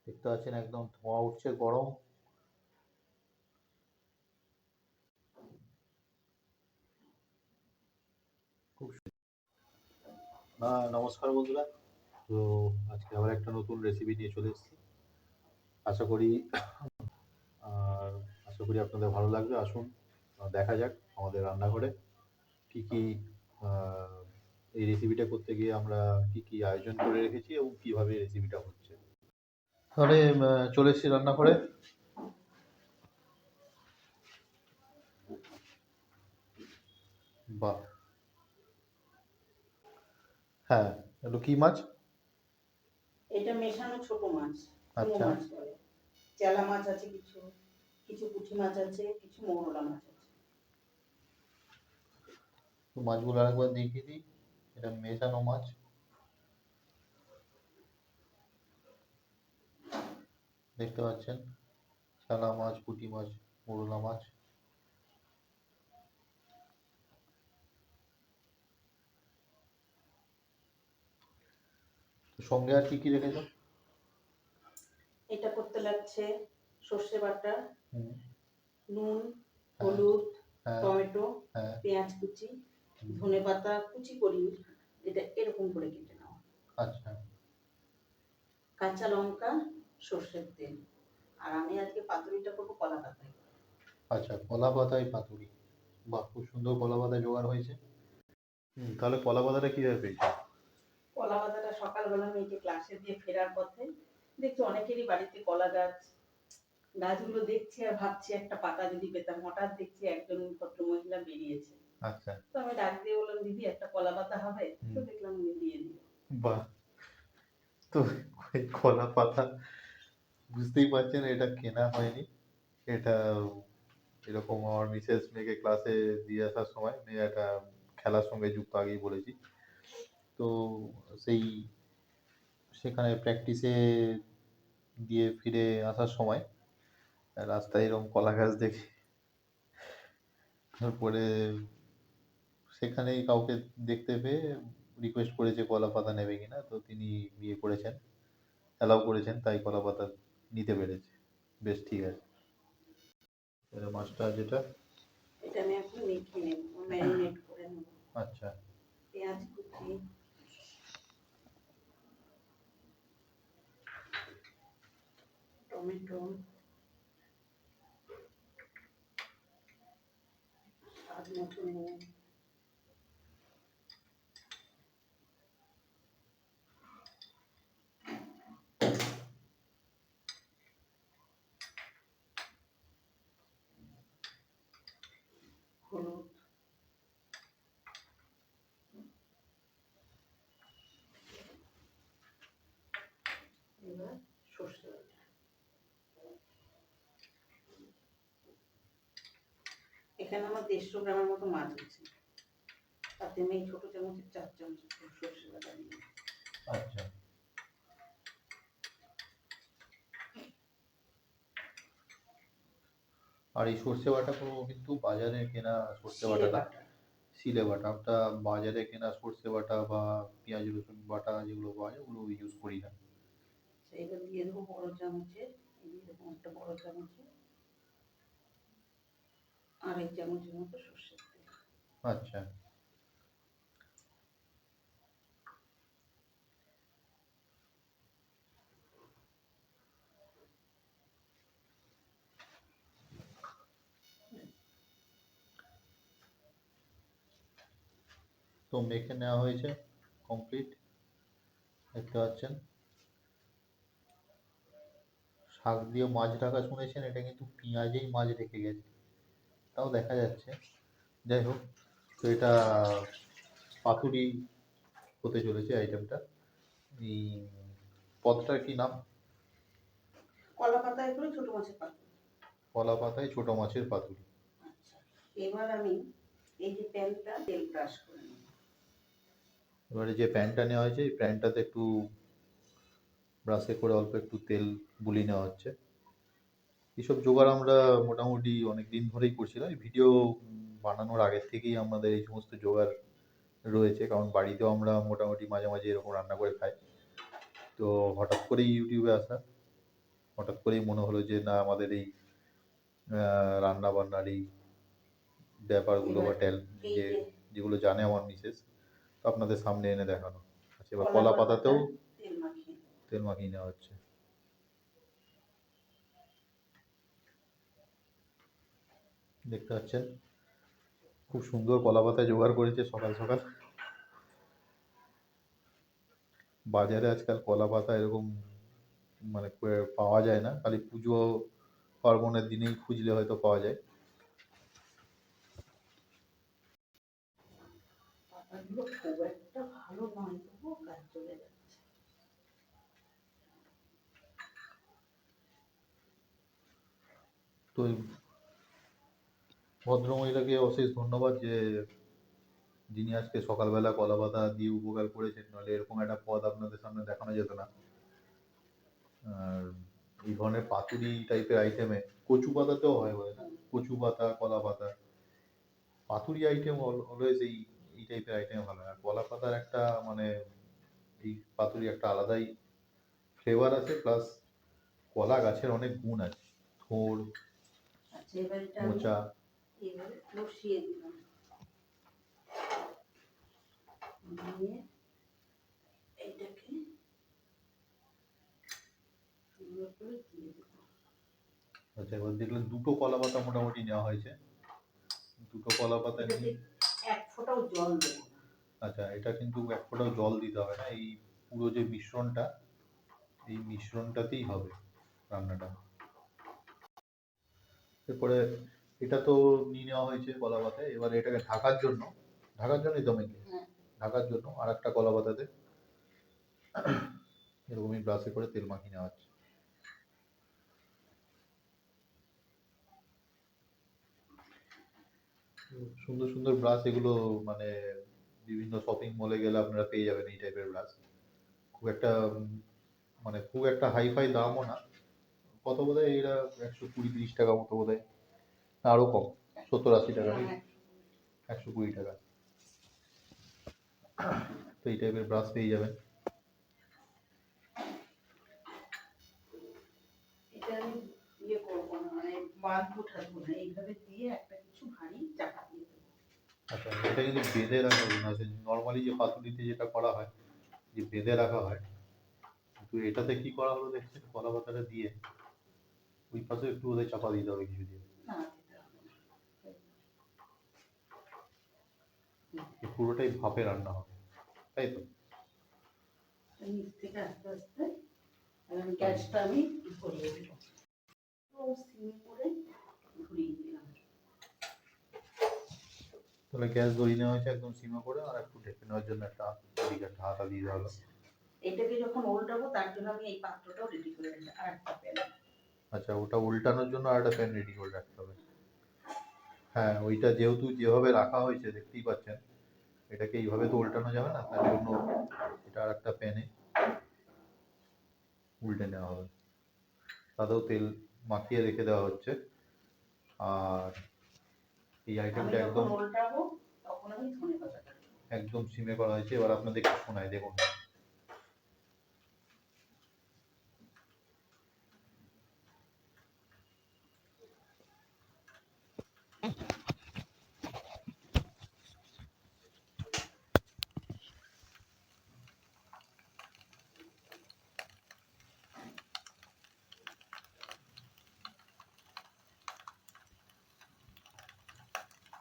দেখতে পাচ্ছেন একদম ধোঁয়া উঠছে, গরম। খুব নমস্কার বন্ধুরা। তো আজকে আবার একটা নতুন রেসিপি নিয়ে চলে এসেছি। আশা করি আর আশা করি আপনাদের ভালো লাগবে। আসুন দেখা যাক আমাদের রান্নাঘরে কি কি এই রেসিপিটা করতে গিয়ে আমরা কি কি আয়োজন করে রেখেছি এবং কিভাবে রেসিপিটা হচ্ছে। তাহলে চলে এসেছি রান্নাঘরে। বাহ, হ্যাঁ, এগুলো কি মাছ? এটা মেশানো ছোট মাছ, আচ্ছা, মাছ বলে। চেলা মাছ আছে, কিছু কিছু পুঁটি মাছ আছে, কিছু মৌরলা মাছ আছে। তো মাছগুলো আরেকবার দেখিয়ে দিই। এটা মেশানো মাছ। দেখতে পাচ্ছেন চালা মাছ, পুঁটি মাছ, মোরলা মাছ। তো সঙ্গে আর কি কি রেখেছো? এটা করতে লাগছে সর্ষে বাটা, হুম, নুন, হ্যাঁ, হলুদ, হ্যাঁ, টমেটো, হ্যাঁ, পেঁয়াজ কুচি, ধনে পাতা কুচি করি, এটা এরকম করে কেটে নাও, আচ্ছা, কাঁচা লঙ্কা, সর্ষের তেল। আর আমি আজকে পাতুরিটা করবো কলা পাতায়। আচ্ছা, কলা পাতায় পাতুরি। বাহ, খুব সুন্দর কলা পাতা জোগাড় হয়েছে। তাহলে কলা পাতাটা কিভাবে পেয়েছো? কলা পাতাটা সকালবেলা মেয়েকে ক্লাসে দিয়ে ফেরার পথে দেখছি অনেকেরই বাড়িতে কলা গাছ। গাছগুলো দেখছি আর ভাবছি একটা পাতা যদি পেতাম। হঠাৎ দেখছি একজন ভদ্র মহিলা বেরিয়েছে। আচ্ছা, তো আমি ডাক দিয়ে বললাম, দিদি একটা কলা পাতা হবে? তো দেখলাম উনি দিয়ে দিল। বাহ। তো এই কলা পাতা বুঝতেই পারছেন এটা কেনা হয়নি। এটা এরকম আমার মিসেস মেয়েকে ক্লাসে দিয়ে আসার সময়, মেয়ে একটা খেলার সঙ্গে যুক্ত, আগেই বলেছি। তো সেই সেখানে প্র্যাকটিসে দিয়ে ফিরে আসার সময় রাস্তায় এরকম কলা গাছ দেখে তারপরে সেখানেই কাউকে দেখতে পেয়ে রিকোয়েস্ট করেছে কলা পাতা নেবে কিনা। তো তিনি বিয়ে করেছেন, অ্যালাউ করেছেন, তাই কলা পাতা নিতে পেরেছে। বেশ, ঠিক আছে। এবার মাছটা যেটা, এটা আমি এখন মেখে নেব, ম্যারিনেট করে নেব। আচ্ছা, পেঁয়াজ কুচি, টমেটো, স্বাদ মতো নুন, হলুদ, এবার সর্ষে বাটা। এখানে আমার 150 গ্রামের মতো মাছ আছে, তাতে আমি ছোট চামচের 4 চামচ সর্ষে বাটা দিই। আচ্ছা। আর এই সর্ষে বাটাগুলো কিন্তু বাজারে কেনা সর্ষে বাটাটা, শিলে বাটা, ওটা বাজারে কেনা সর্ষে বাটা বা পেঁয়াজ রসুন বাটা যেগুলো পাওয়া যায় ওগুলো ইউজ করি না। এবার দিয়ে দেবো বড় চামচের, এরকম একটা বড় চামচে 2.5 চামচের মতো সর্ষের তেল। আচ্ছা, তো মেখে নেওয়া হয়েছে, কমপ্লিট। দেখতে পাচ্ছেন শাক দিয়ে মাছ ঢাকা শুনেছেন, এটা কিন্তু পেঁয়াজেই মাছ রেখে গেছে, তাও দেখা যাচ্ছে। যাই হোক, তো এটা পাতুরি হতে চলেছে আইটেমটা। এই পদটার কি নাম? কলা পাতায় করে ছোট মাছের পাতুরি। কলা পাতায় ছোট মাছের পাতুরি। আচ্ছা, এবার আমি এই যে প্যানটা তেল ব্রাশ করে নেব। এবারে যে প্যানটা নেওয়া হয়েছে এই প্যানটাতে একটু ব্রাশে করে অল্প একটু তেল বুলিয়ে নেওয়া হচ্ছে। এইসব জোগাড় আমরা মোটামুটি অনেক দিন ধরেই করছিলাম। এই ভিডিও বানানোর আগের থেকেই আমাদের এই সমস্ত জোগাড় রয়েছে, কারণ বাড়িতেও আমরা মোটামুটি মাঝে মাঝে এরকম রান্না করে খাই। তো হঠাৎ করেই ইউটিউবে আসা, হঠাৎ করেই মনে হলো যে না আমাদের এই রান্না বান্নার এই ব্যাপারগুলো বা যে যেগুলো জানে আমার মিসেস, তো আপনাদের সামনে এনে দেখানো। আচ্ছা, এবার কলা পাতাতেও তেল মাখিয়ে নেওয়া হচ্ছে। দেখতে পাচ্ছেন খুব সুন্দর কলা পাতা জোগাড় করেছে সকাল সকাল। বাজারে আজকাল কলা পাতা এরকম মানে পাওয়া যায় না, খালি পুজো পার্বণের দিনেই খুঁজলে হয়তো পাওয়া যায়। পাতাগুলো খুব একটা ভালো নয়, তবুও কাজ চলে যাচ্ছে। তো ভদ্রমহিলাকে অশেষ ধন্যবাদ যে যিনি আজকে সকালবেলা কলা পাতা দিয়ে উপকার করেছেন, নাহলে এরকম একটা পদ আপনাদের সামনে দেখানো যেত না। আর এই ধরনের পাতুরি টাইপের আইটেমে কচু পাতাতেও হয় বলে না, কচু পাতা কলা পাতা পাতুরি আইটেম অলওয়েজ এই টাইপের আইটেম ভালো হয়। আর কলা পাতার একটা মানে এই পাতুরি একটা আলাদাই ফ্লেভার আছে, প্লাস কলা গাছের অনেক গুণ আছে, থোড় আচ্ছা, এবার এটা মোচা। এইভাবে বসিয়ে দিলাম, দিয়ে এইটাকে সুন্দর করে দিয়ে দেবো। আচ্ছা, এবার দেখলেন দুটো কলা পাতা মোটামুটি নেওয়া হয়েছে। দুটো কলা পাতা নিয়ে এক ফোঁটাও জল দেবো না। আচ্ছা, এটা কিন্তু এক ফোঁটাও জল দিতে হবে না, এই পুরো যে মিশ্রণটা, এই মিশ্রণটাতেই হবে রান্নাটা। এরপরে এটা তো নিয়ে নেওয়া হয়েছে কলা পাতায়, এবার এটাকে ঢাকার জন্যই তো মেনলি, ঢাকার জন্য আর একটা কলা পাতাতে এরকমই ব্রাশে করে তেল মাখিয়ে নেওয়া হচ্ছে। সুন্দর সুন্দর ব্রাশ এগুলো, মানে বিভিন্ন শপিং মলে গেলে আপনারা পেয়ে যাবেন এই টাইপের ব্রাশ। খুব একটা মানে খুব একটা হাইফাই দামও না, কত বোধ হয় এরা 120-30 টাকা মতো বোধ হয়, আরও কম, 70-80 টাকা, 120 টাকা। তো এই টাইপের ব্রাশ পেয়ে যাবেন। এটা আমি ইয়ে করবো না, মানে বাঁধবো ঠাকবো না, এইভাবে দিয়ে একটা কিছু ভারী চাপা দিয়ে দেবো। আচ্ছা, এটা কিন্তু বেঁধে রাখা হবে না, নর্মালি যে পাতুরিতে যেটা করা হয় যে বেঁধে রাখা হয়, কিন্তু এটাতে কি করা হলো দেখছেন, কলা পাতাটা দিয়ে ওই পাশে একটু ওদের চাপা দিতে হবে কিছু দিয়ে, না, দিতে হবে না। পুরোটাই ভাপে রান্না হবে, তাই তো? নিচ থেকে আস্তে আস্তে গ্যাসটা আমি ধরিয়ে দেবো, সিম করে ধরিয়ে দিলাম। তাহলে গ্যাস ধরিয়ে নেওয়া হয়েছে একদম সিমা করে, আর একটু ঢেকে নেওয়ার জন্য একটা হাতা দিয়ে দেওয়া হলো। এটাকে যখন উল্টাবো তার জন্য আমি এই পাত্রটাও রেডি করে রাখি, আর একটা প্যান। আচ্ছা, ওটা উল্টানোর জন্য আর একটা প্যান রেডি করে রাখতে হবে। হ্যাঁ, ওইটা যেহেতু যেভাবে রাখা হয়েছে দেখতেই পাচ্ছেন, এটাকে এইভাবে তো উল্টানো যাবে না, তার জন্য এটা আর একটা প্যানে উল্টে নেওয়া হবে, তাতেও তেল মাখিয়ে রেখে দেওয়া হচ্ছে। আর এই আইটেমটা একদম উল্টাবো তখন আমি ধনে পাতাটা একদম সিমে করা হয়েছে। এবার আপনাদের একটু শোনায় দেখুন।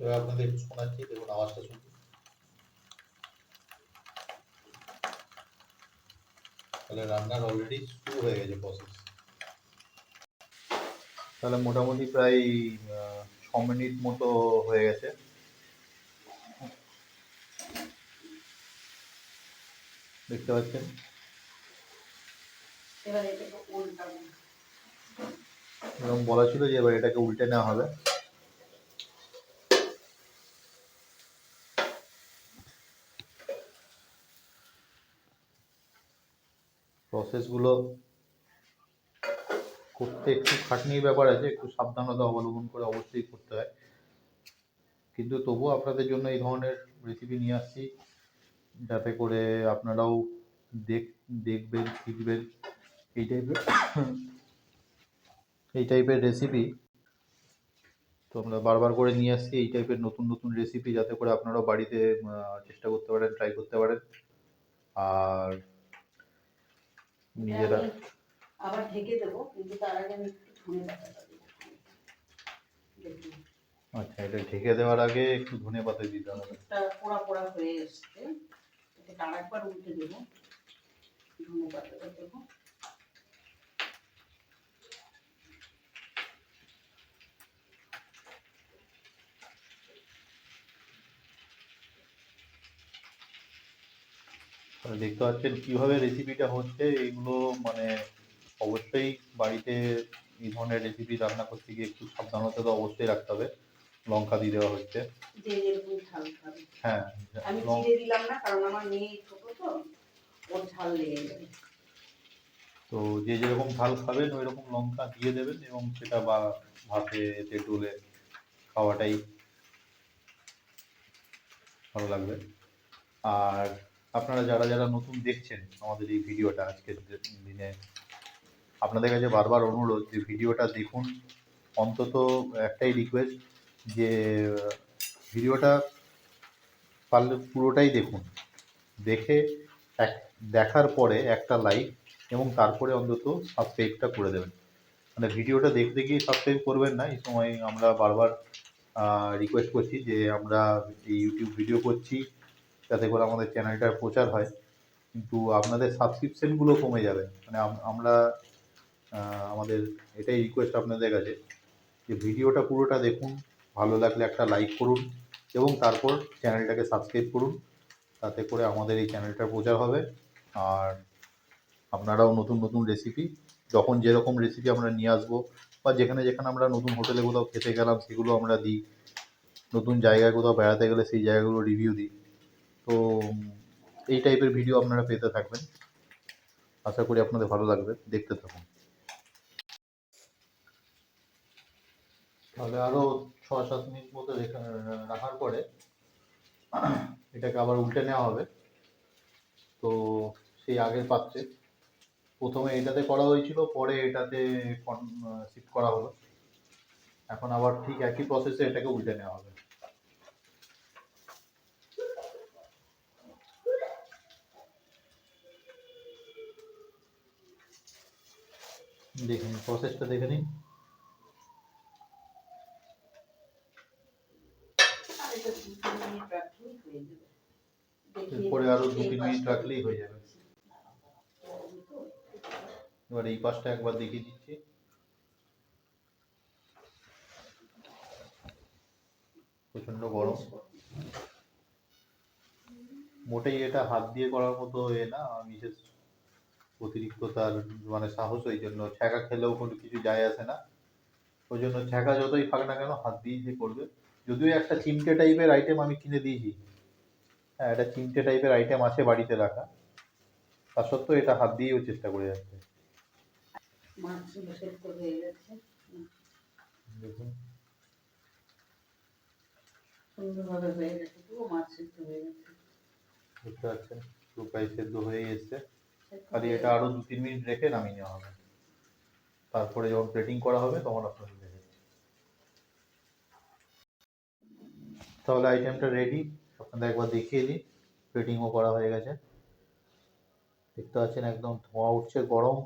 এবার আপনাদের একটু শোনাচ্ছি, দেখুন আওয়াজটা শুনুন। তাহলে রান্নার অলরেডি শুরু হয়ে গেছে প্রসেস। তাহলে মোটামুটি প্রায় 6 মিনিট মতো হয়ে গেছে। দেখতে পাচ্ছেন, এবার এটাকে উল্টাবো। এরকম বলা ছিল যে এবার এটাকে উল্টে নেওয়া হবে। প্রসেসগুলো করতে একটু খাটনির ব্যাপার আছে, একটু সাবধানতা অবলম্বন করে অবশ্যই করতে হয়, কিন্তু তবুও আপনাদের জন্য এই ধরনের রেসিপি নিয়ে আসছি, যাতে করে আপনারাও দেখবেন, শিখবেন এই টাইপের এই টাইপের রেসিপি তো আমরা বারবার করে নিয়ে আসছি, এই টাইপের নতুন নতুন রেসিপি, যাতে করে আপনারাও বাড়িতে চেষ্টা করতে পারেন, ট্রাই করতে পারেন। আর এটা নিজেরা আমি আবার ঢেকে দেবো, কিন্তু তার আগে আমি একটু ধনে পাতাটা দেবো। দেখুন আচ্ছা, এটা ঢেকে দেওয়ার আগে একটু ধনে পাতা দিতে হবে। কিছুটা পোড়া পোড়া হয়ে এসছে, এটা আরেকবার উল্টে দেবো, ধনে পাতাটা দেবো। দেখতে পাচ্ছেন কিভাবে রেসিপিটা হচ্ছে। এইগুলো মানে অবশ্যই বাড়িতে এই ধরনের রেসিপি রান্না করতে গিয়ে একটু সাবধানতা তো অবশ্যই রাখতে হবে। লঙ্কা দিয়ে দেওয়া হচ্ছে। যে যেরকম ঝাল খাবে। হ্যাঁ, আমি চিড়ে দিলাম না, কারণ আমার মেয়ে ছোট তো, ওর ঝাল লেগে যাবে। তো যে যেরকম ঝাল খাবেন ওই রকম লঙ্কা দিয়ে দেবেন, এবং সেটা বা ভাতে এতে ডলে খাওয়াটাই ভালো লাগবে। আর আপনারা যারা যারা নতুন দেখছেন আমাদের এই ভিডিওটা আজকের দিনে, আপনাদের কাছে বারবার অনুরোধ যে ভিডিওটা দেখুন। অন্তত একটাই রিকোয়েস্ট যে ভিডিওটা পারলে পুরোটাই দেখুন। দেখে এক দেখার পরে একটা লাইক, এবং তারপরে অন্তত সাবস্ক্রাইবটা করে দেবেন। মানে ভিডিওটা দেখতে গিয়ে সাবস্ক্রাইব করবেন না। এই সময় আমরা বারবার রিকোয়েস্ট করছি যে আমরা এই ইউটিউব ভিডিও করছি যাতে করে আমাদের চ্যানেলটার প্রচার হয়, কিন্তু আপনাদের সাবস্ক্রিপশনগুলো কমে যাবে। মানে আমরা আমাদের এটাই রিকোয়েস্ট আপনাদের কাছে যে ভিডিওটা পুরোটা দেখুন, ভালো লাগলে একটা লাইক করুন, এবং তারপর চ্যানেলটাকে সাবস্ক্রাইব করুন। তাতে করে আমাদের এই চ্যানেলটার প্রচার হবে। আর আপনারাও নতুন নতুন রেসিপি, যখন যেরকম রেসিপি আমরা নিয়ে আসবো, বা যেখানে যেখানে আমরা নতুন হোটেলে কোথাও খেতে গেলাম সেগুলো আমরা দিই, নতুন জায়গায় কোথাও বেড়াতে গেলে সেই জায়গাগুলো রিভিউ দিই। তো এই টাইপের ভিডিও আপনারা পেতে থাকবেন। আশা করি আপনাদের ভালো লাগবে, দেখতে থাকুন। তাহলে আরও 6-7 মিনিট মতো রাখার পরে এটাকে আবার উল্টে নেওয়া হবে। তো সেই আগের পাত্রে প্রথমে এটাতে করা হয়েছিল, পরে এটাতে শিফট করা হলো। এখন আবার ঠিক একই প্রসেসে এটাকে উল্টে নেওয়া হবে। দেখে নিন, প্রসেসটা দেখে নিন। এরপরে আরো 2-3 মিনিট রাখলেই হয়ে যাবে। এবার এই পাশটা একবার দেখিয়ে দিচ্ছি। প্রচন্ড গরম, মোটেই এটা হাত দিয়ে করার মতো না। বিশেষ অতিরিক্ত তার মানে সাহস, ওই জন্য ছ্যাঁকা খেলেও কোনো কিছু যায় আসে না। ওই জন্য ছ্যাঁকা যতই থাক না কেন হাত দিয়েই সে করবে। যদিও একটা চিমটে টাইপের আইটেম আমি কিনে দিয়েছি, হ্যাঁ, একটা চিমটে টাইপের আইটেম আছে বাড়িতে রাখা, তা সত্ত্বেও এটা হাত দিয়েও চেষ্টা করে যাচ্ছে। দেখুন সুন্দরভাবে হয়ে গেছে, পুরো মাছ সিদ্ধ হয়ে গেছে। বুঝতে পারছেন, পুরো প্রায় সেদ্ধ হয়ে এসছে। খালি এটা আরো 2-3 মিনিট রেখে নামিয়ে নেওয়া হবে। তারপরে যখন প্লেটিং করা হবে তখন আপনাদের দেখাচ্ছি। তাহলে আইটেমটা রেডি, আপনাদের একবার দেখিয়ে দিই। প্লেটিংও করা হয়ে গেছে, দেখতে পাচ্ছেন একদম ধোঁয়া উঠছে, গরম।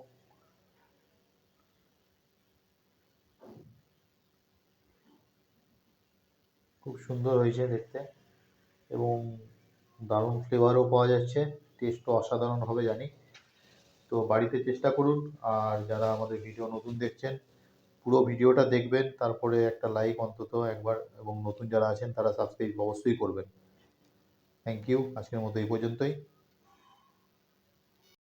খুব সুন্দর হয়েছে দেখতে, এবং দারুণ ফ্লেভারও পাওয়া যাচ্ছে। টেস্টও অসাধারণ হবে জানি। তো বাড়িতে চেষ্টা করুন। আর যারা আমাদের ভিডিও নতুন দেখছেন, পুরো ভিডিওটা দেখবেন, তারপরে একটা লাইক অন্তত একবার, এবং নতুন যারা আছেন তারা সাবস্ক্রাইব অবশ্যই করবেন। থ্যাংক ইউ, আজকের মতো এই পর্যন্তই।